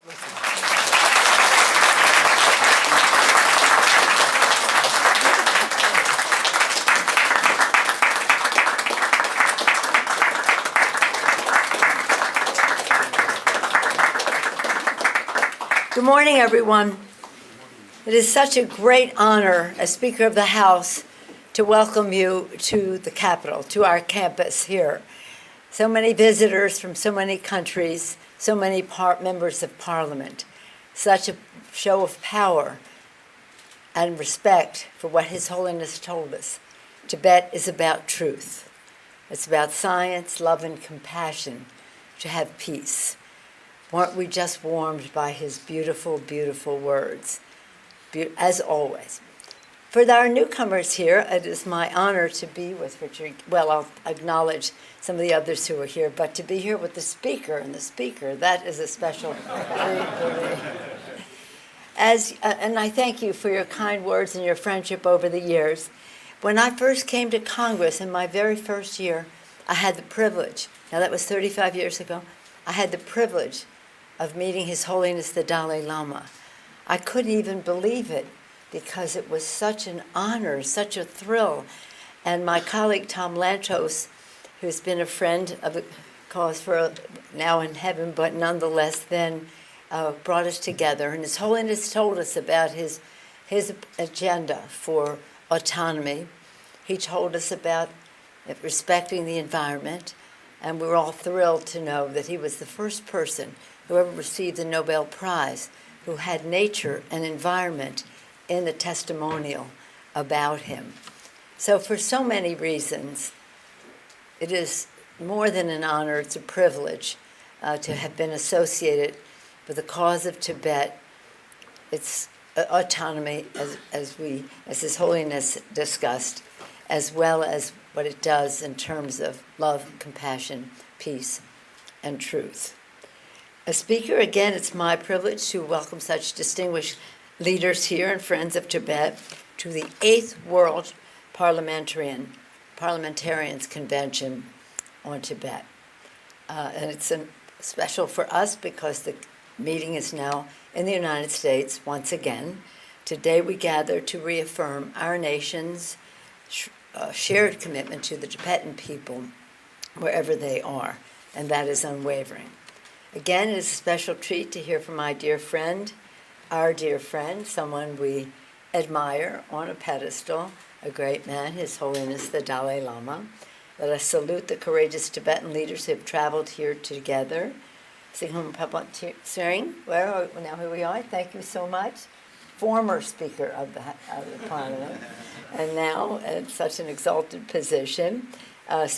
Good morning, everyone. It is such a great honor as Speaker of the House to welcome you to the Capitol, to our campus here. So many visitors from so many countries, so many members of Parliament. Such a show of power and respect for what His Holiness told us. Tibet is about truth. It's about science, love, and compassion to have peace. Weren't we just warmed by his beautiful, beautiful words, as always. For our newcomers here, it is my honor to be with Richard. Well, I'll acknowledge some of the others who are here, but to be here with the speaker, that is a special treat for me. And I thank you for your kind words and your friendship over the years. When I first came to Congress in my very first year, I had the privilege, now that was 35 years ago, I had the privilege of meeting His Holiness the Dalai Lama. I couldn't even believe it because it was such an honor, such a thrill. And my colleague Tom Lantos, who's been a friend of the cause for now in heaven, but nonetheless then brought us together. And His Holiness told us about his agenda for autonomy. He told us about respecting the environment. And we were all thrilled to know that he was the first person who ever received the Nobel Prize who had nature and environment in the testimonial about him. So for so many reasons, it is more than an honor, it's a privilege to have been associated with the cause of Tibet, its autonomy, as His Holiness discussed, as well as what it does in terms of love, compassion, peace, and truth. As Speaker, again, it's my privilege to welcome such distinguished leaders here and friends of Tibet to the 8th World Parliamentarians Convention on Tibet. And it's special for us because the meeting is now in the United States once again. Today we gather to reaffirm our nation's shared commitment to the Tibetan people wherever they are, and that is unwavering. Again, it is a special treat to hear from my dear friend, our dear friend, someone we admire on a pedestal, a great man, His Holiness the Dalai Lama. Let us salute the courageous Tibetan leaders who have traveled here together. Singhum Papat Sering, now here we are, thank you so much. Former Speaker of the Parliament, and now in such an exalted position. The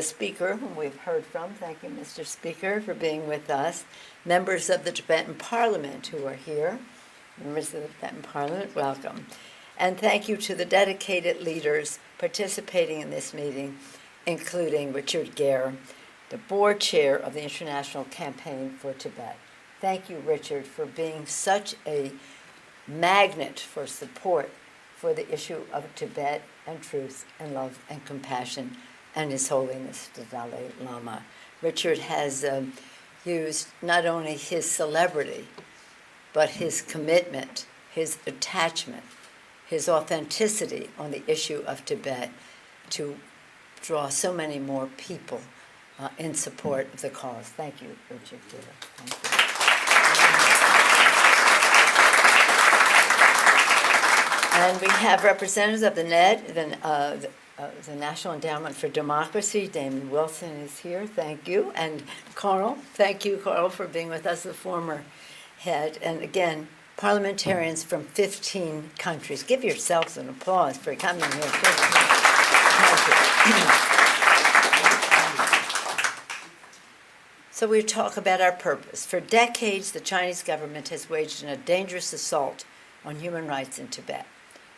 Speaker, whom we've heard from, thank you, Mr. Speaker, for being with us. Members of the Tibetan Parliament who are here. Members of the Tibetan Parliament, welcome. And thank you to the dedicated leaders participating in this meeting, including Richard Gere, the board chair of the International Campaign for Tibet. Thank you, Richard, for being such a magnet for support for the issue of Tibet and truth and love and compassion and His Holiness the Dalai Lama. Richard has used not only his celebrity, but his commitment, his attachment, his authenticity on the issue of Tibet to draw so many more people in support of the cause. Thank you, Richard. Thank you. And we have representatives of the NED, the National Endowment for Democracy. Damon Wilson is here. Thank you. And Carl, thank you, Carl, for being with us, the former head. And again, parliamentarians from 15 countries. Give yourselves an applause for coming here. So we talk about our purpose. For decades, the Chinese government has waged a dangerous assault on human rights in Tibet.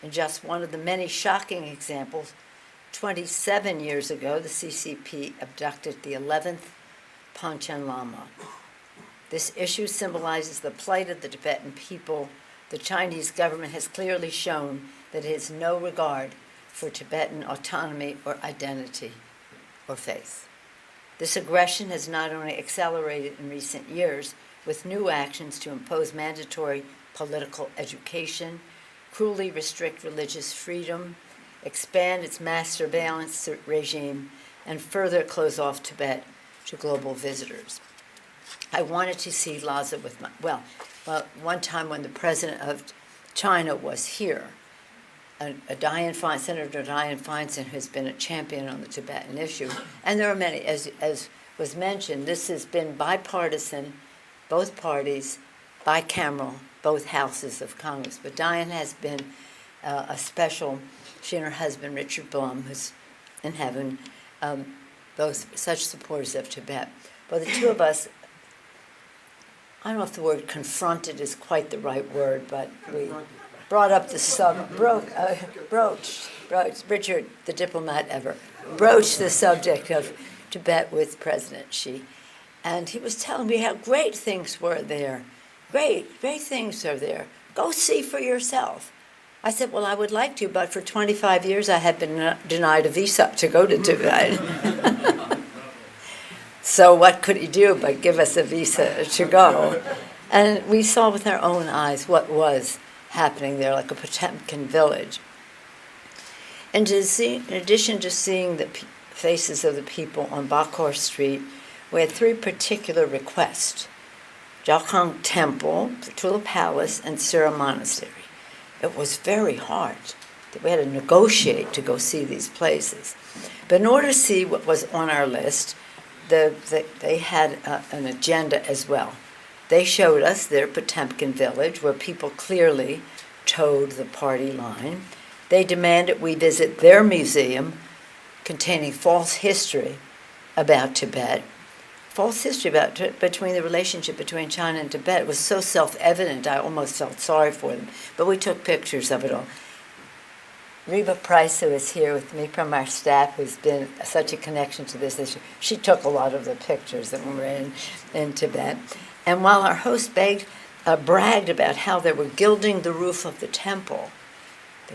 In just one of the many shocking examples, 27 years ago, the CCP abducted the 11th Panchen Lama. This issue symbolizes the plight of the Tibetan people. The Chinese government has clearly shown that it has no regard for Tibetan autonomy or identity or faith. This aggression has not only accelerated in recent years, with new actions to impose mandatory political education, cruelly restrict religious freedom, expand its mass surveillance regime, and further close off Tibet to global visitors. I wanted to see Lhasa with well, one time when the president of China was here, Senator Dianne Feinstein, who's been a champion on the Tibetan issue, and there are many, as was mentioned, this has been bipartisan, both parties, bicameral, both houses of Congress. But Dianne has been a special, she and her husband, Richard Blum, who's in heaven, both such supporters of Tibet. But the two of us, I don't know if the word confronted is quite the right word, but we brought up the broached, Richard, the diplomat ever, broached the subject of Tibet with President Xi. And he was telling me how great things were there. Great things are there. Go see for yourself. I said, well, I would like to, but for 25 years I had been denied a visa to go to Tibet. So what could he do but give us a visa to go? And we saw with our own eyes what was happening there, like a Potemkin village. And in addition to seeing the faces of the people on Bakhor Street, we had three particular requests: Jokhang Temple, Tula Palace, and Sera Monastery. It was very hard. We had to negotiate to go see these places. But in order to see what was on our list, they had an agenda as well. They showed us their Potemkin village, where people clearly towed the party line. They demanded we visit their museum containing false history about Tibet. False history between the relationship between China and Tibet was so self-evident, I almost felt sorry for them. But we took pictures of it all. Reba Price, who is here with me from our staff, who's been such a connection to this issue, she took a lot of the pictures that we were in Tibet. And while our host bragged about how they were gilding the roof of the temple,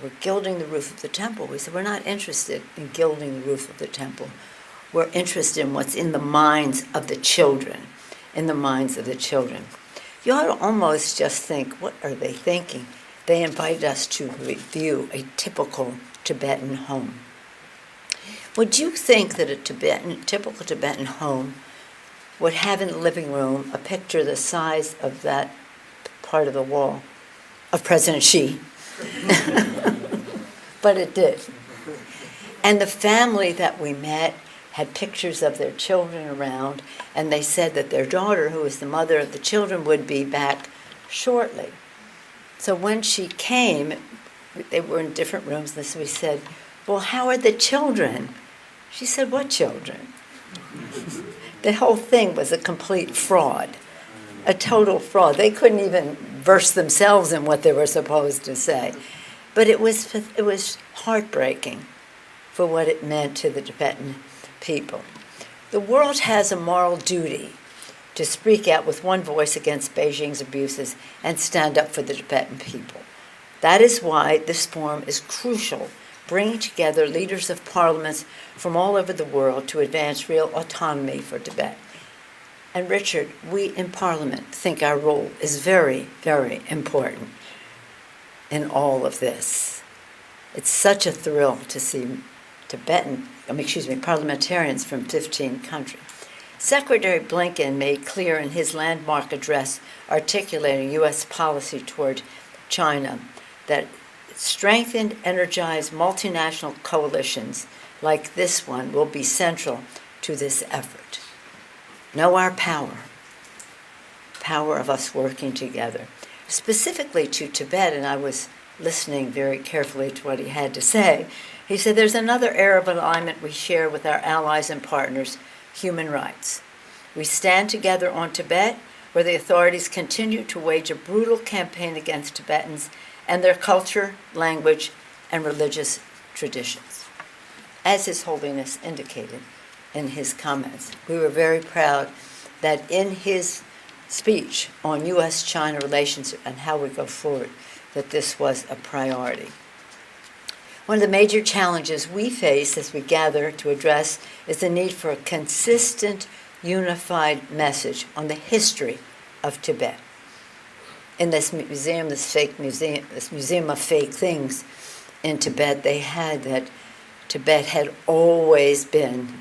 we said, we're not interested in gilding the roof of the temple. We're interested in what's in the minds of the children, You ought to almost just think, what are they thinking? They invited us to review a typical Tibetan home. Would you think that a typical Tibetan home would have in the living room a picture the size of that part of the wall of President Xi? But it did. And the family that we met had pictures of their children around, and they said that their daughter, who was the mother of the children, would be back shortly. So when she came, they were in different rooms, and so we said, well, how are the children? She said, what children? The whole thing was a complete fraud, a total fraud. They couldn't even verse themselves in what they were supposed to say. But it was heartbreaking for what it meant to the Tibetan people. The world has a moral duty to speak out with one voice against Beijing's abuses and stand up for the Tibetan people. That is why this forum is crucial, bringing together leaders of parliaments from all over the world to advance real autonomy for Tibet. And Richard, we in Parliament think our role is very, very important in all of this. It's such a thrill to see parliamentarians from 15 countries. Secretary Blinken made clear in his landmark address articulating U.S. policy toward China that strengthened, energized multinational coalitions like this one will be central to this effort. Know our power of us working together. Specifically to Tibet, and I was listening very carefully to what he had to say, he said there's another area of alignment we share with our allies and partners, human rights. We stand together on Tibet, where the authorities continue to wage a brutal campaign against Tibetans and their culture, language, and religious traditions. As His Holiness indicated in his comments, we were very proud that in his speech on U.S.-China relations and how we go forward, that this was a priority. One of the major challenges we face as we gather to address is the need for a consistent, unified message on the history of Tibet. In this museum, this museum of fake things in Tibet, they had that Tibet had always been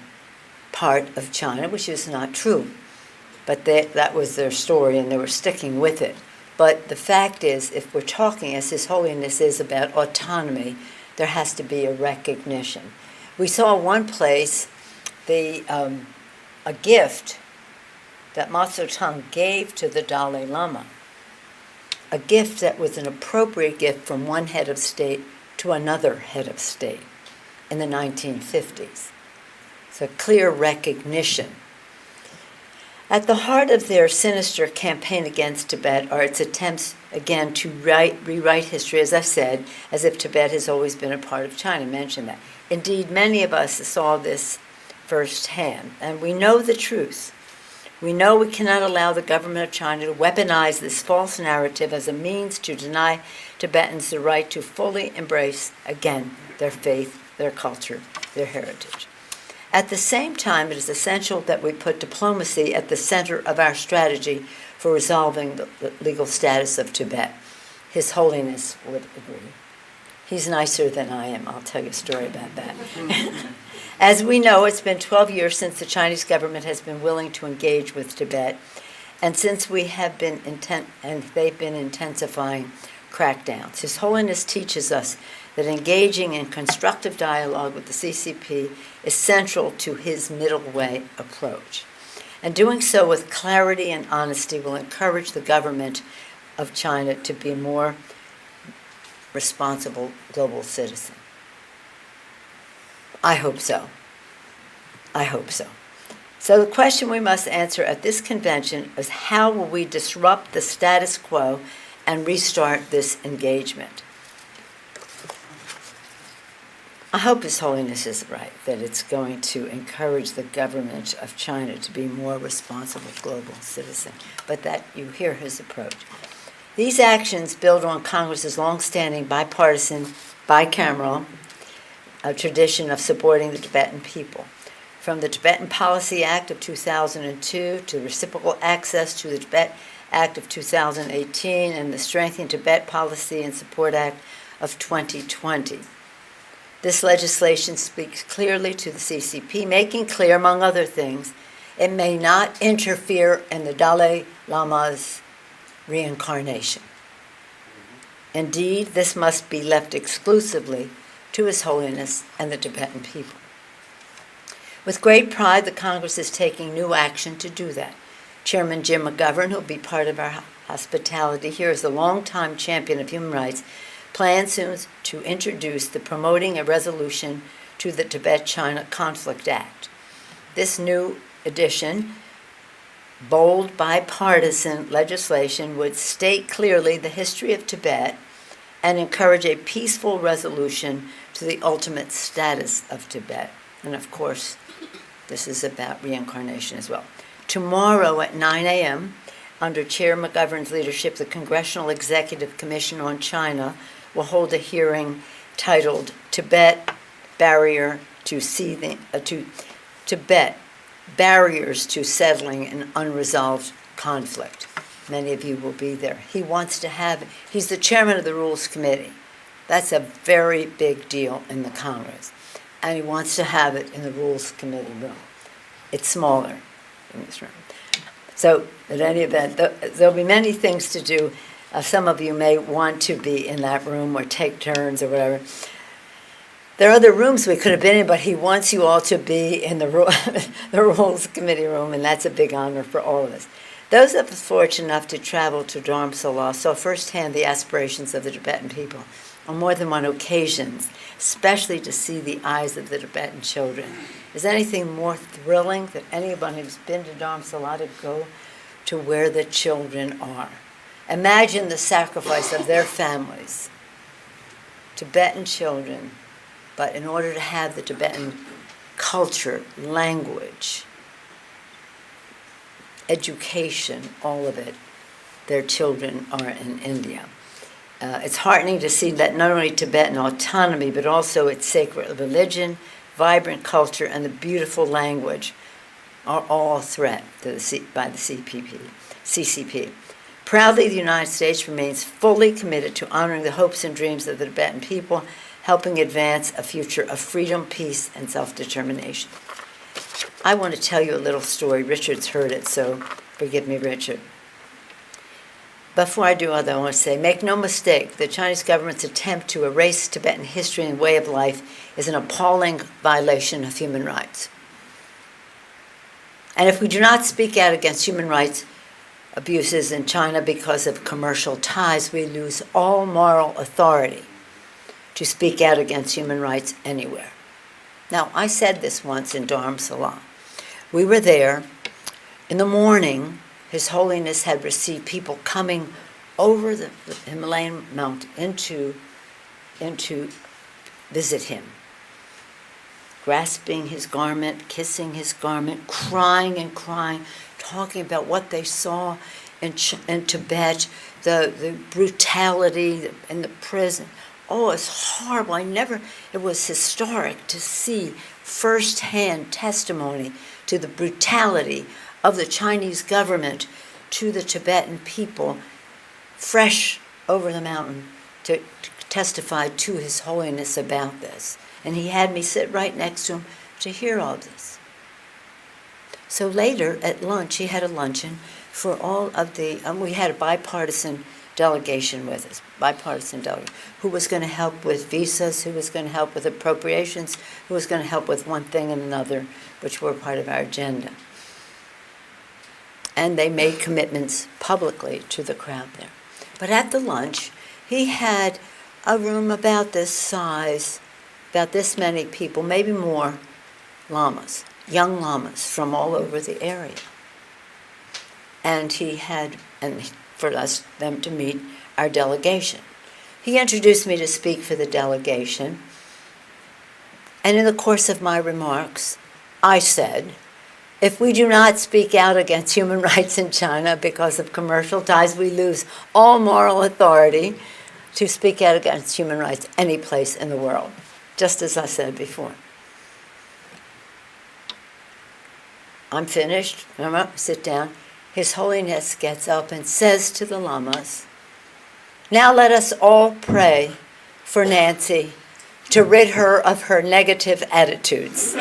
part of China, which is not true. But that was their story, and they were sticking with it. But the fact is, if we're talking, as His Holiness is, about autonomy, there has to be a recognition. We saw one place a gift that Ma Tzu-tang gave to the Dalai Lama, a gift that was an appropriate gift from one head of state to another head of state in the 1950s. It's a clear recognition. At the heart of their sinister campaign against Tibet are its attempts, again, to rewrite history, as I said, as if Tibet has always been a part of China. I mentioned that. Indeed, many of us saw this firsthand, and we know the truth. We know we cannot allow the government of China to weaponize this false narrative as a means to deny Tibetans the right to fully embrace, again, their faith, their culture, their heritage. At the same time, it is essential that we put diplomacy at the center of our strategy for resolving the legal status of Tibet. His Holiness would agree. He's nicer than I am. I'll tell you a story about that. As we know, it's been 12 years since the Chinese government has been willing to engage with Tibet, and since we have been they've been intensifying crackdowns. His Holiness teaches us that engaging in constructive dialogue with the CCP is central to his middle way approach. And doing so with clarity and honesty will encourage the government of China to be a more responsible global citizen. I hope so. I hope so. So the question we must answer at this convention is, how will we disrupt the status quo and restart this engagement? I hope His Holiness is right, that it's going to encourage the government of China to be more responsible global citizen, but that you hear his approach. These actions build on Congress's longstanding bipartisan, bicameral tradition of supporting the Tibetan people. From the Tibetan Policy Act of 2002 to Reciprocal Access to the Tibet Act of 2018 and the Strengthening Tibet Policy and Support Act of 2020. This legislation speaks clearly to the CCP, making clear, among other things, it may not interfere in the Dalai Lama's reincarnation. Indeed, this must be left exclusively to His Holiness and the Tibetan people. With great pride, the Congress is taking new action to do that. Chairman Jim McGovern, who will be part of our hospitality here as a longtime champion of human rights, plans soon to introduce the Promoting a Resolution to the Tibet-China Conflict Act. This new addition, bold bipartisan legislation, would state clearly the history of Tibet and encourage a peaceful resolution to the ultimate status of Tibet. And of course, this is about reincarnation as well. Tomorrow at 9 a.m., under Chair McGovern's leadership, the Congressional Executive Commission on China will hold a hearing titled Tibet Barrier to Tibet Barriers to Settling an Unresolved Conflict. Many of you will be there. He's the chairman of the Rules Committee. That's a very big deal in the Congress. And he wants to have it in the Rules Committee room. It's smaller in this room. So, at any event, there'll be many things to do. Some of you may want to be in that room or take turns or whatever. There are other rooms we could have been in, but he wants you all to be in the Rules Committee room, and that's a big honor for all of us. Those of us fortunate enough to travel to Dharamsala saw firsthand the aspirations of the Tibetan people on more than one occasion, especially to see the eyes of the Tibetan children. Is anything more thrilling than anyone who's been to Dharamsala to go to where the children are? Imagine the sacrifice of their families, Tibetan children, but in order to have the Tibetan culture, language, education, all of it, their children are in India. It's heartening to see that not only Tibetan autonomy, but also its sacred religion, vibrant culture, and the beautiful language are all a threat to by the CPP. CCP. Proudly, the United States remains fully committed to honoring the hopes and dreams of the Tibetan people, helping advance a future of freedom, peace, and self-determination. I want to tell you a little story. Richard's heard it, so forgive me, Richard. Before I do that, I want to say, make no mistake, the Chinese government's attempt to erase Tibetan history and way of life is an appalling violation of human rights. And if we do not speak out against human rights abuses in China because of commercial ties, we lose all moral authority to speak out against human rights anywhere. Now, I said this once in Dharamsala. We were there. In the morning, His Holiness had received people coming over the Himalayan mountain to visit him, grasping his garment, kissing his garment, crying and crying, talking about what they saw in Tibet, the brutality in the prison. Oh, it's horrible. It was historic to see firsthand testimony to the brutality of the Chinese government to the Tibetan people, fresh over the mountain, to testify to His Holiness about this. And he had me sit right next to him to hear all this. So later at lunch, he had a luncheon for all of the, we had a bipartisan delegation with us, who was going to help with visas, who was going to help with appropriations, who was going to help with one thing and another, which were part of our agenda. And they made commitments publicly to the crowd there. But at the lunch, he had a room about this size, about this many people, maybe more, lamas, young lamas from all over the area. And he had, for them to meet our delegation. He introduced me to speak for the delegation, and in the course of my remarks, I said, if we do not speak out against human rights in China because of commercial ties, we lose all moral authority to speak out against human rights any place in the world, just as I said before. I'm finished. Sit down. His Holiness gets up and says to the lamas, now let us all pray for Nancy to rid her of her negative attitudes.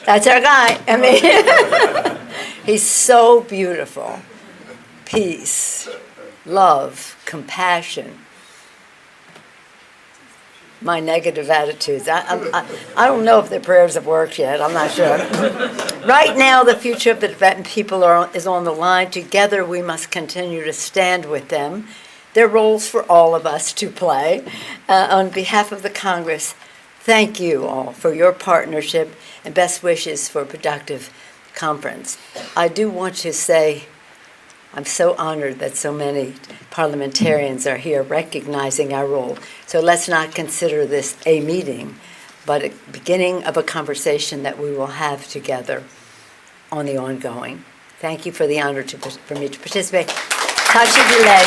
That's our guy. I mean, he's so beautiful. Peace, love, compassion. My negative attitudes. I don't know if the prayers have worked yet. I'm not sure. Right now, the future of the Tibetan people is on the line. Together, we must continue to stand with them. There are roles for all of us to play. On behalf of the Congress, thank you all for your partnership and best wishes for a productive conference. I do want to say I'm so honored that so many parliamentarians are here recognizing our role. So let's not consider this a meeting, but a beginning of a conversation that we will have together on the ongoing. Thank you for the honor for me to participate. Tashi Delay.